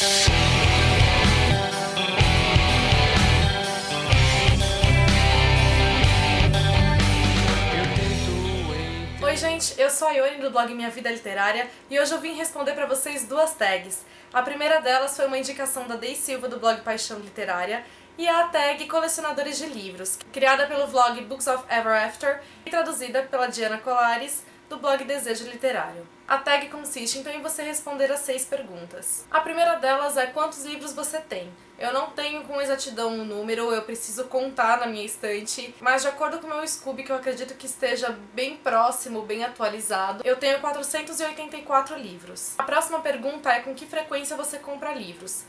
Oi gente, eu sou a Ione do blog Minha Vida Literária e hoje eu vim responder pra vocês duas tags. A primeira delas foi uma indicação da Dei Silva do blog Paixão Literária e a tag Colecionadores de Livros, criada pelo vlog Books of Ever After e traduzida pela Diana Colares do blog Desejo Literário. A tag consiste então em você responder as 6 perguntas. A primeira delas é quantos livros você tem. Eu não tenho com exatidão um número, eu preciso contar na minha estante, mas de acordo com o meu Scooby, que eu acredito que esteja bem próximo, bem atualizado, eu tenho 484 livros. A próxima pergunta é com que frequência você compra livros.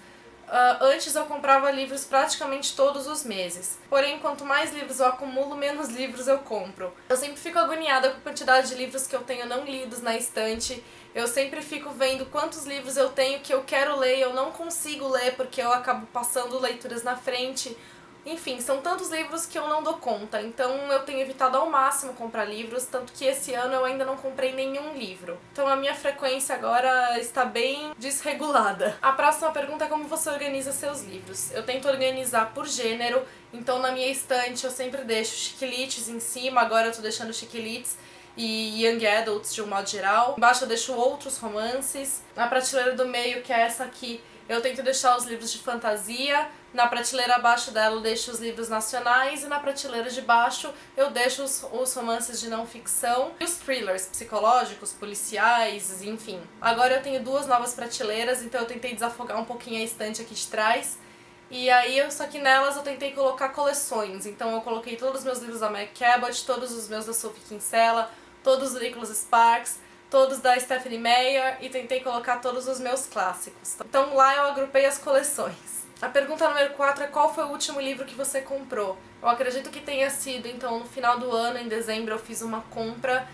Antes eu comprava livros praticamente todos os meses, porém quanto mais livros eu acumulo, menos livros eu compro. Eu sempre fico agoniada com a quantidade de livros que eu tenho não lidos na estante, eu sempre fico vendo quantos livros eu tenho que eu quero ler e eu não consigo ler porque eu acabo passando leituras na frente. Enfim, são tantos livros que eu não dou conta, então eu tenho evitado ao máximo comprar livros, tanto que esse ano eu ainda não comprei nenhum livro. Então a minha frequência agora está bem desregulada. A próxima pergunta é como você organiza seus livros. Eu tento organizar por gênero, então na minha estante eu sempre deixo chiquilites em cima, agora eu tô deixando chiquilites e young adults de um modo geral. Embaixo eu deixo outros romances. Na prateleira do meio, que é essa aqui, eu tento deixar os livros de fantasia. Na prateleira abaixo dela eu deixo os livros nacionais e na prateleira de baixo eu deixo os romances de não ficção e os thrillers psicológicos, policiais, enfim. Agora eu tenho 2 novas prateleiras, então eu tentei desafogar um pouquinho a estante aqui de trás. E aí, só que nelas eu tentei colocar coleções, então eu coloquei todos os meus livros da Meg Cabot, todos os meus da Sophie Kinsella, todos do Nicholas Sparks, todos da Stephenie Meyer e tentei colocar todos os meus clássicos. Então lá eu agrupei as coleções. A pergunta número 4 é qual foi o último livro que você comprou? Eu acredito que tenha sido, então, no final do ano, em dezembro, eu fiz uma compra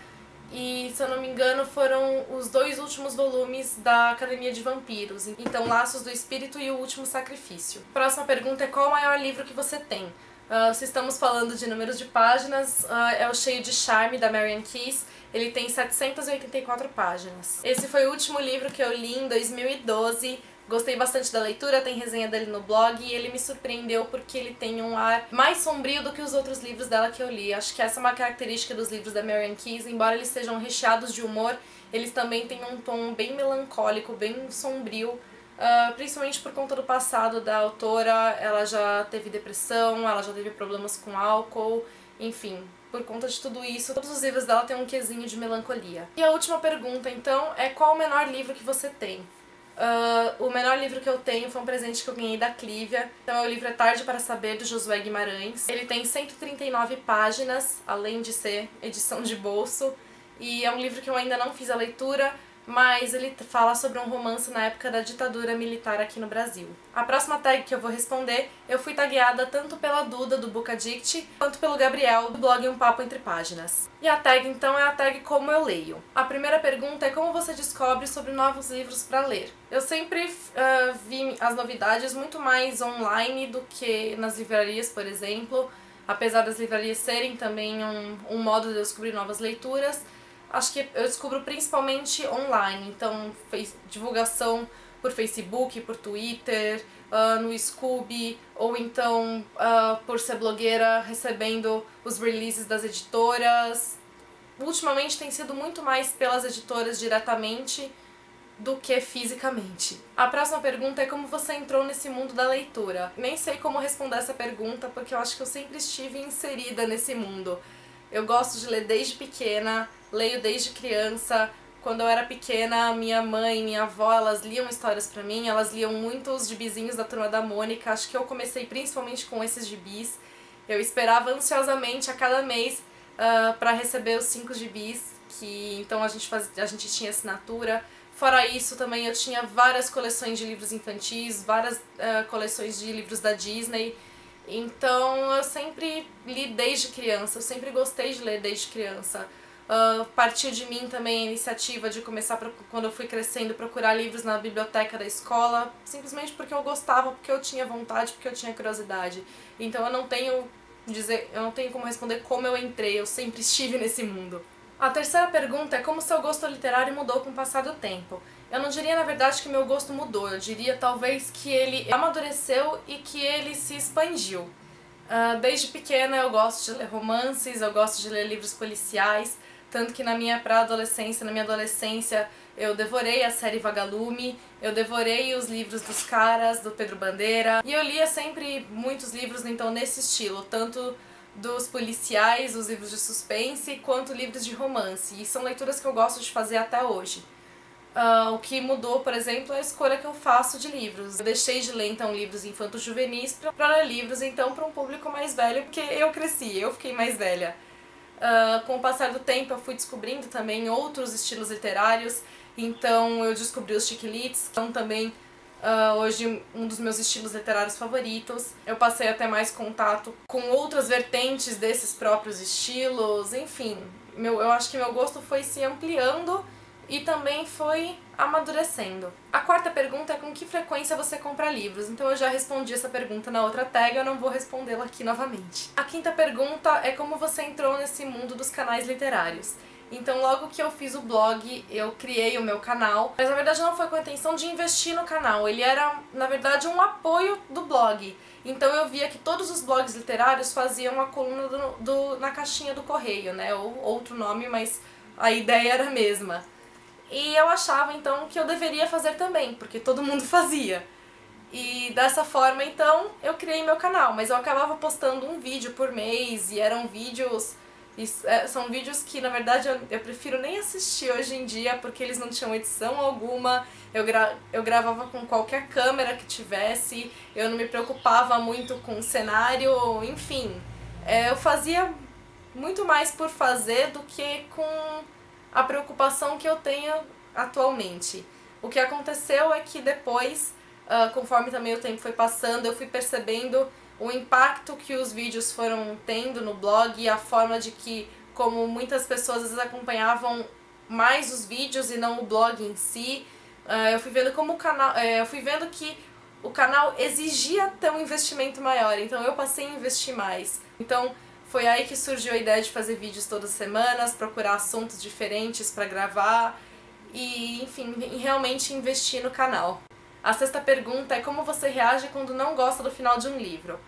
e, se eu não me engano, foram os 2 últimos volumes da Academia de Vampiros. Então, Laços do Espírito e O Último Sacrifício. Próxima pergunta é qual o maior livro que você tem? Se estamos falando de números de páginas, é o Cheio de Charme, da Marian Keyes. Ele tem 784 páginas. Esse foi o último livro que eu li em 2012. Gostei bastante da leitura, tem resenha dele no blog e ele me surpreendeu porque ele tem um ar mais sombrio do que os outros livros dela que eu li. Acho que essa é uma característica dos livros da Marian Keyes, embora eles sejam recheados de humor, eles também têm um tom bem melancólico, bem sombrio, principalmente por conta do passado da autora. Ela já teve depressão, ela já teve problemas com álcool, enfim. Por conta de tudo isso, todos os livros dela têm um quesinho de melancolia. E a última pergunta, então, é qual o menor livro que você tem? O menor livro que eu tenho foi um presente que eu ganhei da Clívia. Então o livro É Tarde para Saber, do Josué Guimarães. Ele tem 139 páginas, além de ser edição de bolso. E é um livro que eu ainda não fiz a leitura, mas ele fala sobre um romance na época da ditadura militar aqui no Brasil. A próxima tag que eu vou responder, eu fui tagueada tanto pela Duda, do Book Addict, quanto pelo Gabriel, do blog Um Papo Entre Páginas. E a tag, então, é a tag Como Eu Leio. A primeira pergunta é como você descobre sobre novos livros para ler. Eu sempre vi as novidades muito mais online do que nas livrarias, por exemplo. Apesar das livrarias serem também um modo de eu descobrir novas leituras, acho que eu descubro principalmente online, então divulgação por Facebook, por Twitter, no Scooby, ou então por ser blogueira, recebendo os releases das editoras. Ultimamente tem sido muito mais pelas editoras diretamente do que fisicamente. A próxima pergunta é como você entrou nesse mundo da leitura. Nem sei como responder essa pergunta, porque eu acho que eu sempre estive inserida nesse mundo. Eu gosto de ler desde pequena, leio desde criança. Quando eu era pequena, minha mãe e minha avó, elas liam histórias pra mim, elas liam muitos gibizinhos da Turma da Mônica. Acho que eu comecei principalmente com esses gibis. Eu esperava ansiosamente a cada mês pra receber os 5 gibis, que então a gente tinha assinatura. Fora isso, também eu tinha várias coleções de livros infantis, várias coleções de livros da Disney. Então eu sempre li desde criança, eu sempre gostei de ler desde criança. Partiu de mim também a iniciativa de começar, quando eu fui crescendo, procurar livros na biblioteca da escola, simplesmente porque eu gostava, porque eu tinha vontade, porque eu tinha curiosidade. Então eu não tenho como responder como eu entrei, eu sempre estive nesse mundo. A terceira pergunta é como seu gosto literário mudou com o passar do tempo. Eu não diria, na verdade, que meu gosto mudou, eu diria talvez que ele amadureceu e que ele se expandiu. Desde pequena eu gosto de ler romances, eu gosto de ler livros policiais, tanto que na minha adolescência, eu devorei a série Vagalume, eu devorei os livros dos Caras, do Pedro Bandeira, e eu lia sempre muitos livros então nesse estilo, tanto dos policiais, os livros de suspense, quanto livros de romance, e são leituras que eu gosto de fazer até hoje. O que mudou, por exemplo, é a escolha que eu faço de livros. Eu deixei de ler, então, livros infantos juvenis para ler livros, então, para um público mais velho, porque eu cresci, eu fiquei mais velha. Com o passar do tempo, eu fui descobrindo também outros estilos literários, então eu descobri os chick-lits, que são também hoje um dos meus estilos literários favoritos. Eu passei a ter mais contato com outras vertentes desses próprios estilos, enfim. Eu acho que meu gosto foi se ampliando e também foi amadurecendo. A quarta pergunta é com que frequência você compra livros, então eu já respondi essa pergunta na outra tag, eu não vou respondê-la aqui novamente. A quinta pergunta é como você entrou nesse mundo dos canais literários. Então logo que eu fiz o blog, eu criei o meu canal, mas na verdade não foi com a intenção de investir no canal, ele era na verdade um apoio do blog. Então eu via que todos os blogs literários faziam a coluna na caixinha do correio, né, ou outro nome, mas a ideia era a mesma. E eu achava então que eu deveria fazer também, porque todo mundo fazia. E dessa forma então eu criei meu canal, mas eu acabava postando um vídeo por mês e eram vídeos... são vídeos que na verdade eu prefiro nem assistir hoje em dia porque eles não tinham edição alguma, eu gravava com qualquer câmera que tivesse, eu não me preocupava muito com o cenário, enfim. Eu fazia muito mais por fazer do que com a preocupação que eu tenho atualmente. O que aconteceu é que depois, conforme também o tempo foi passando, eu fui percebendo o impacto que os vídeos foram tendo no blog e a forma de que, como muitas pessoas às vezes acompanhavam mais os vídeos e não o blog em si, eu fui vendo como o canal, eu fui vendo que o canal exigia ter um investimento maior, então eu passei a investir mais. Então foi aí que surgiu a ideia de fazer vídeos todas as semanas, procurar assuntos diferentes para gravar e, enfim, realmente investir no canal. A sexta pergunta é como você reage quando não gosta do final de um livro.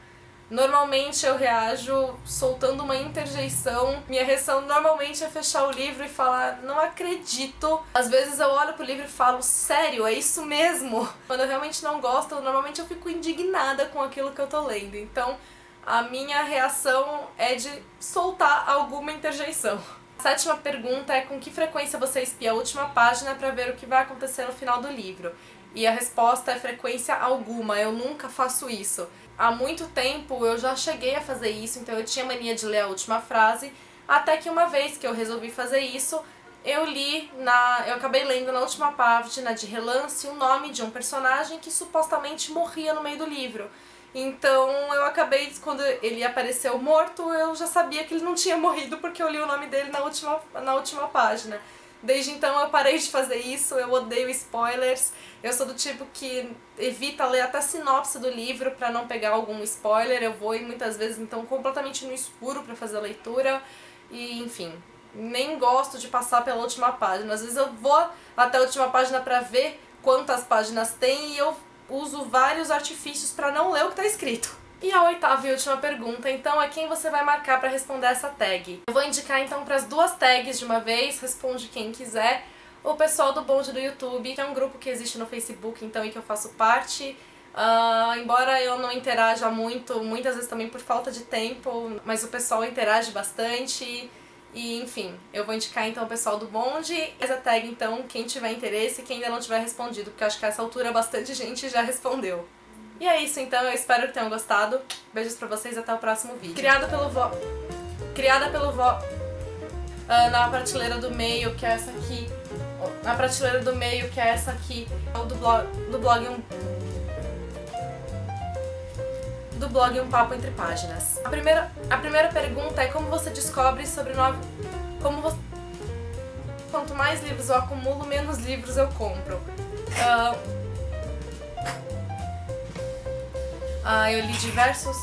Normalmente eu reajo soltando uma interjeição. Minha reação normalmente é fechar o livro e falar, não acredito. Às vezes eu olho pro livro e falo, sério, é isso mesmo? Quando eu realmente não gosto, normalmente eu fico indignada com aquilo que eu tô lendo. Então a minha reação é de soltar alguma interjeição. A sétima pergunta é com que frequência você espia a última página para ver o que vai acontecer no final do livro. E a resposta é frequência alguma, eu nunca faço isso. Há muito tempo eu já cheguei a fazer isso, então eu tinha mania de ler a última frase, até que uma vez que eu resolvi fazer isso, eu acabei lendo na última página de relance o nome de um personagem que supostamente morria no meio do livro. Então eu acabei, quando ele apareceu morto, eu já sabia que ele não tinha morrido porque eu li o nome dele na última página. Desde então eu parei de fazer isso, eu odeio spoilers, eu sou do tipo que evita ler até a sinopse do livro pra não pegar algum spoiler, eu vou muitas vezes então completamente no escuro pra fazer a leitura e enfim, nem gosto de passar pela última página. Às vezes eu vou até a última página pra ver quantas páginas tem e eu uso vários artifícios pra não ler o que tá escrito. E a oitava e última pergunta, então, é quem você vai marcar pra responder essa tag. Eu vou indicar então pras duas tags de uma vez, responde quem quiser. O pessoal do Bonde do YouTube, que é um grupo que existe no Facebook, então, e que eu faço parte. Embora eu não interaja muito, muitas vezes também por falta de tempo, mas o pessoal interage bastante. E, enfim, eu vou indicar então o pessoal do Bonde. Essa tag, então, quem tiver interesse e quem ainda não tiver respondido, porque eu acho que a essa altura bastante gente já respondeu. E é isso então, eu espero que tenham gostado. Beijos pra vocês e até o próximo vídeo. Criada pelo na prateleira do meio, que é essa aqui. Na prateleira do meio, que é essa aqui. Do blog Um Papo Entre Páginas. A primeira pergunta é como você descobre sobre Quanto mais livros eu acumulo, menos livros eu compro. Eu li diversos